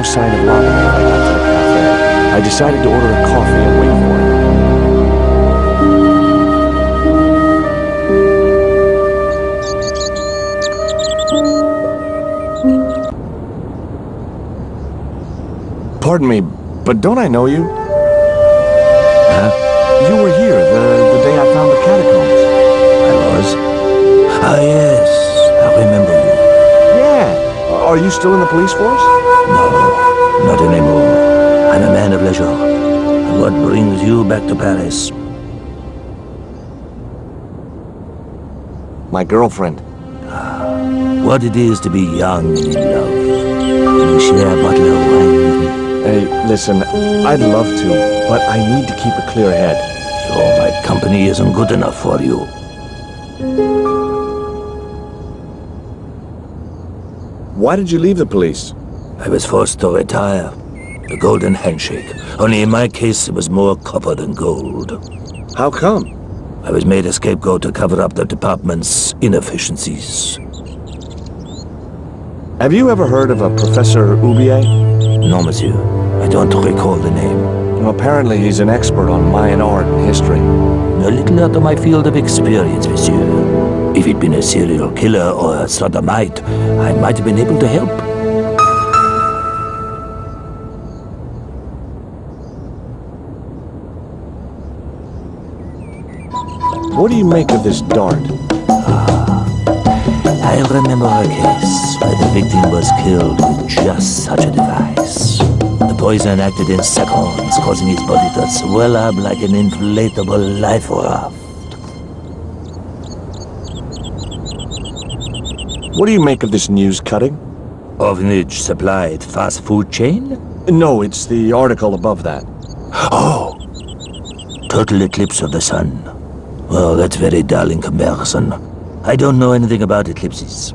no sign of Lobby when I got to the cafe. I decided to order a coffee and wait for him. Pardon me, but don't I know you? Huh? You were here the day I found the catacombs. I was? Ah, yes. I remember you. Yeah. Are you still in the police force? No, not anymore. I'm a man of leisure. And what brings you back to Paris? My girlfriend. What it is to be young and in love. Will you share a bottle of wine with me? Hey, listen, I'd love to, but I need to keep a clear head. So my company isn't good enough for you. Why did you leave the police? I was forced to retire. The golden handshake. Only in my case, it was more copper than gold. How come? I was made a scapegoat to cover up the department's inefficiencies. Have you ever heard of a Professor Oublier? No, monsieur. I don't recall the name. Well, apparently he's an expert on Mayan art and history. A little out of my field of experience, monsieur. If he'd been a serial killer or a sodomite, I might have been able to help. What do you make of this dart? I remember a case where the victim was killed with just such a device. The poison acted in seconds, causing his body to swell up like an inflatable life raft. What do you make of this news cutting? Orphanage supplied fast food chain? No, it's the article above that. Oh! Total eclipse of the sun. Well, that's very dull in comparison. I don't know anything about eclipses.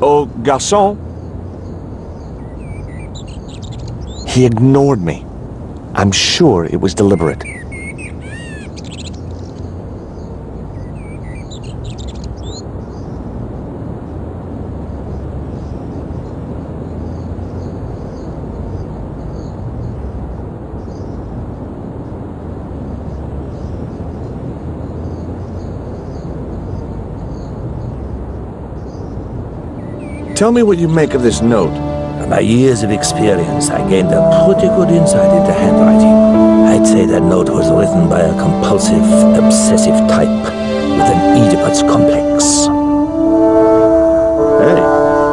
Oh, garçon. He ignored me. I'm sure it was deliberate. Tell me what you make of this note. From my years of experience, I gained a pretty good insight into handwriting. I'd say that note was written by a compulsive, obsessive type with an Oedipus complex. Hey,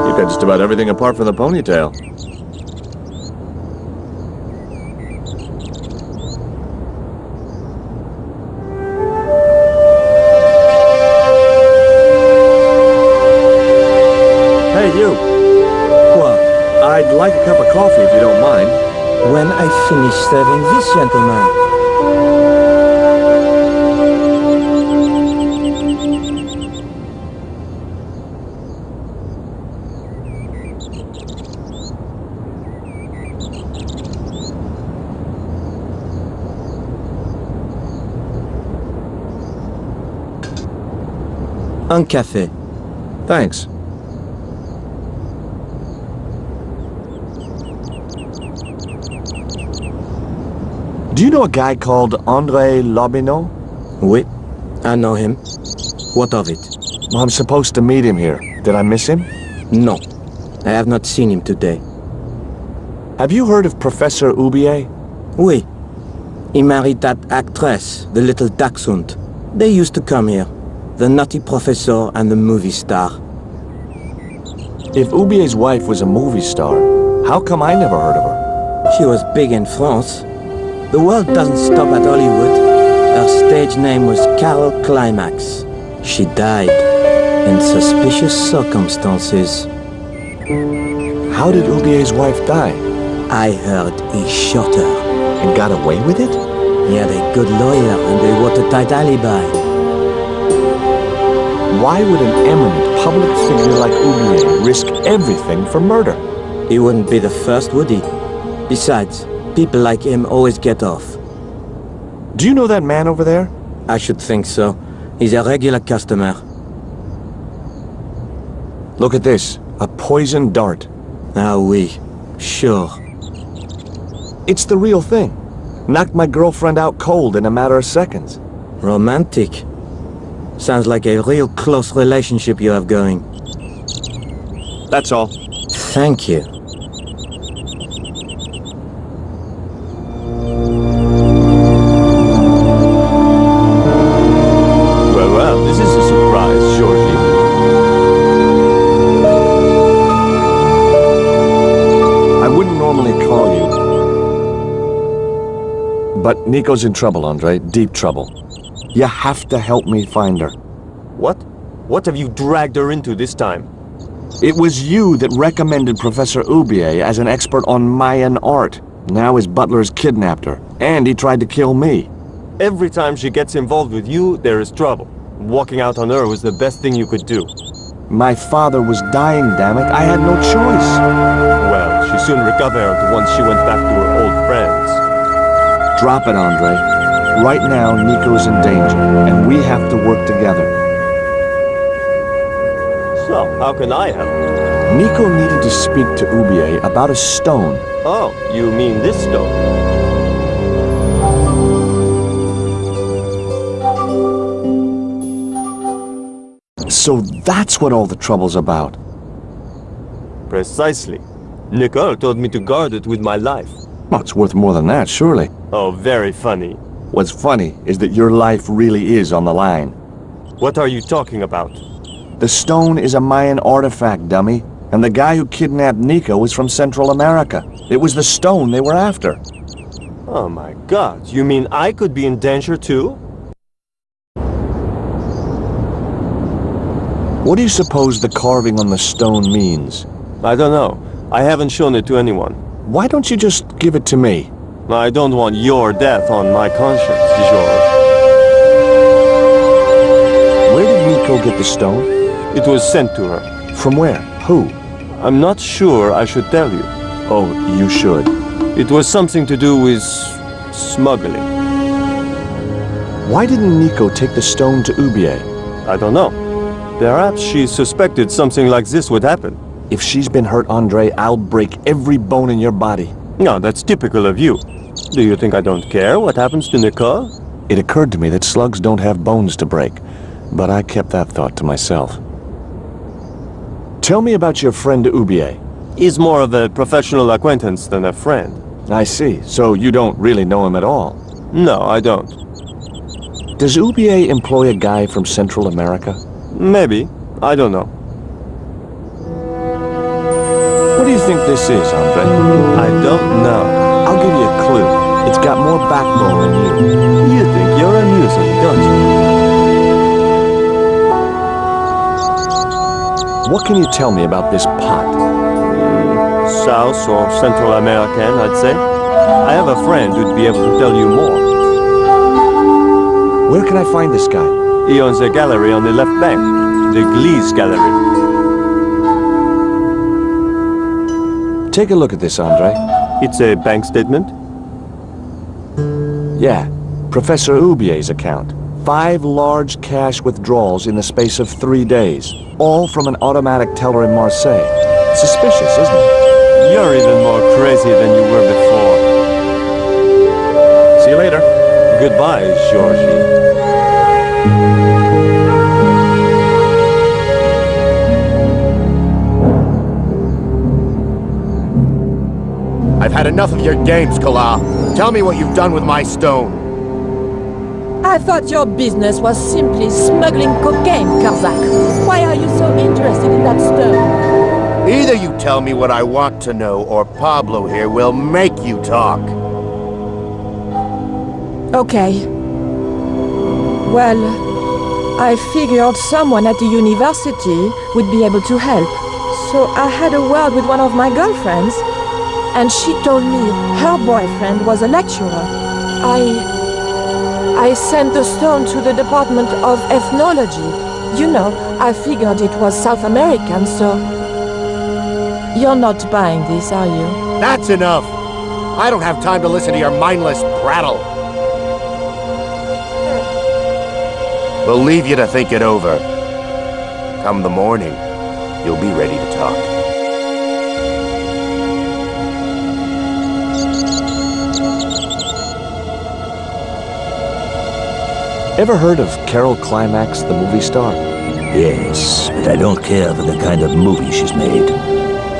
you've got just about everything apart from the ponytail. I'd like a cup of coffee if you don't mind. When I finish serving this gentleman. Un café. Thanks. Do you know a guy called André Lobineau? Oui, I know him. What of it? Well, I'm supposed to meet him here. Did I miss him? No, I have not seen him today. Have you heard of Professor Oublier? Oui. He married that actress, the little dachshund. They used to come here. The nutty professor and the movie star. If Oubier's wife was a movie star, how come I never heard of her? She was big in France. The world doesn't stop at Hollywood. Her stage name was Carol Climax. She died in suspicious circumstances. How did Oubier's wife die? I heard he shot her. And got away with it? He had a good lawyer and a watertight alibi. Why would an eminent public figure like Oublier risk everything for murder? He wouldn't be the first, would he? Besides, People like him always get off. Do you know that man over there? I should think so. He's a regular customer. Look at this. A poison dart. Ah oui. Sure. It's the real thing. Knocked my girlfriend out cold in a matter of seconds. Romantic. Sounds like a real close relationship you have going. That's all. Thank you. Well, this is a surprise, Georgie. I wouldn't normally call you. But Nico's in trouble, Andre. Deep trouble. You have to help me find her. What? What have you dragged her into this time? It was you that recommended Professor Oubier as an expert on Mayan art. Now his butler's kidnapped her, and he tried to kill me. Every time she gets involved with you, there is trouble. Walking out on her was the best thing you could do. My father was dying, damn it. I had no choice. Well, she soon recovered once she went back to her old friends. Drop it, Andre. Right now, Nico's in danger, and we have to work together. So, how can I help? Nico needed to speak to Oubier about a stone. Oh, you mean this stone? So that's what all the trouble's about. Precisely. Nicole told me to guard it with my life. Well, it's worth more than that, surely. Oh, very funny. What's funny is that your life really is on the line. What are you talking about? The stone is a Mayan artifact, dummy. And the guy who kidnapped Nico was from Central America. It was the stone they were after. Oh my god, you mean I could be in danger too? What do you suppose the carving on the stone means? I don't know. I haven't shown it to anyone. Why don't you just give it to me? I don't want your death on my conscience, George. Where did Nico get the stone? It was sent to her. From where? Who? I'm not sure I should tell you. Oh, you should. It was something to do with smuggling. Why didn't Nico take the stone to Oubier? I don't know. Perhaps she suspected something like this would happen. If she's been hurt, Andre, I'll break every bone in your body. No, that's typical of you. Do you think I don't care what happens to Nicole? It occurred to me that slugs don't have bones to break, but I kept that thought to myself. Tell me about your friend Oubier. He's more of a professional acquaintance than a friend. I see. So you don't really know him at all? No, I don't. Does Oubier employ a guy from Central America? Maybe. I don't know. What do you think this is, Andre? I don't know. I'll give you a clue. It's got more backbone than you. You think you're amusing, don't you? What can you tell me about this pot? South or Central American, I'd say. I have a friend who'd be able to tell you more. Where can I find this guy? He owns a gallery on the left bank. The Gliese Gallery. Take a look at this, Andre. It's a bank statement? Yeah, Professor Oubier's account. 5 large cash withdrawals in the space of 3 days. All from an automatic teller in Marseille. Suspicious, isn't it? You're even more crazy than you were before. See you later. Goodbye, Georgie. I've had enough of your games, Collard. Tell me what you've done with my stone. I thought your business was simply smuggling cocaine, Karzak. Why are you so interested in that stone? Either you tell me what I want to know, or Pablo here will make you talk. Okay. Well, I figured someone at the university would be able to help. So I had a word with one of my girlfriends, and she told me her boyfriend was a lecturer. I sent the stone to the Department of Ethnology. You know, I figured it was South American, so... You're not buying this, are you? That's enough! I don't have time to listen to your mindless prattle. We'll leave you to think it over. Come the morning, you'll be ready to talk. Ever heard of Carol Climax, the movie star? Yes, but I don't care for the kind of movie she's made.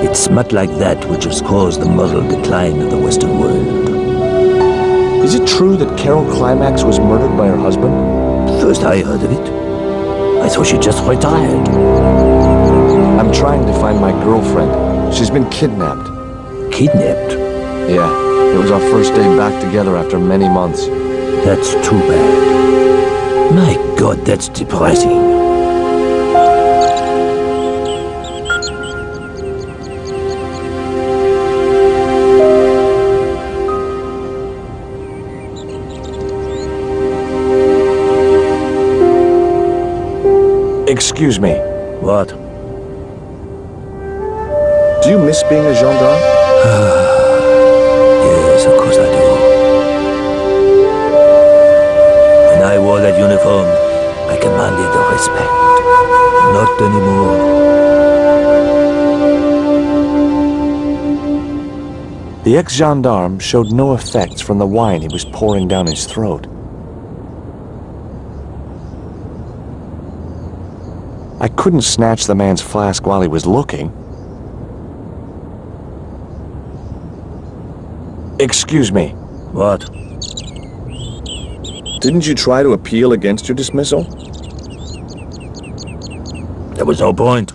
It's smut like that which has caused the moral decline of the Western world. Is it true that Carol Climax was murdered by her husband? First I heard of it. I thought she just retired. I'm trying to find my girlfriend. She's been kidnapped. Kidnapped? Yeah, it was our first day back together after many months. That's too bad. My God, that's depressing. Excuse me. What? Do you miss being a gendarme? Yes, of course I do. When I wore that uniform, I commanded the respect. Not anymore. The ex-gendarme showed no effects from the wine he was pouring down his throat. I couldn't snatch the man's flask while he was looking. Excuse me. What? Didn't you try to appeal against your dismissal? There was no point.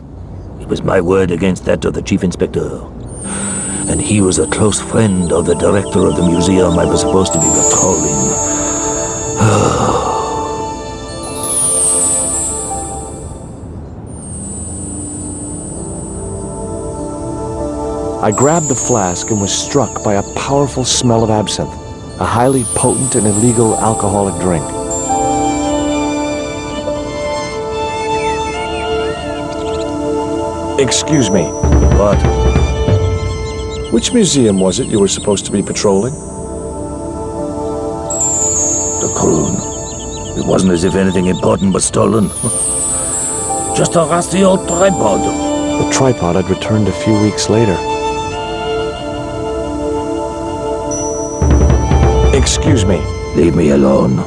It was my word against that of the chief inspector. And he was a close friend of the director of the museum I was supposed to be patrolling. I grabbed the flask and was struck by a powerful smell of absinthe, a highly potent and illegal alcoholic drink. Excuse me. What? Which museum was it you were supposed to be patrolling? The croon. It wasn't as if anything important was stolen. Just a rusty old tripod. The tripod had returned a few weeks later. Excuse me. Leave me alone.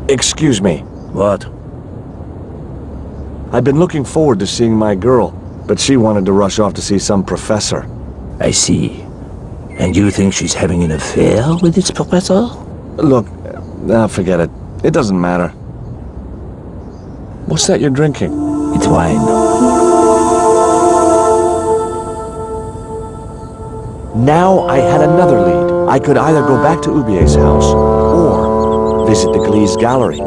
Excuse me. What? I'd been looking forward to seeing my girl, but she wanted to rush off to see some professor. I see. And you think she's having an affair with this professor? Look, forget it. It doesn't matter. What's that you're drinking? It's wine. Now I had another lead. I could either go back to Ubier's house, or visit the Gliese gallery.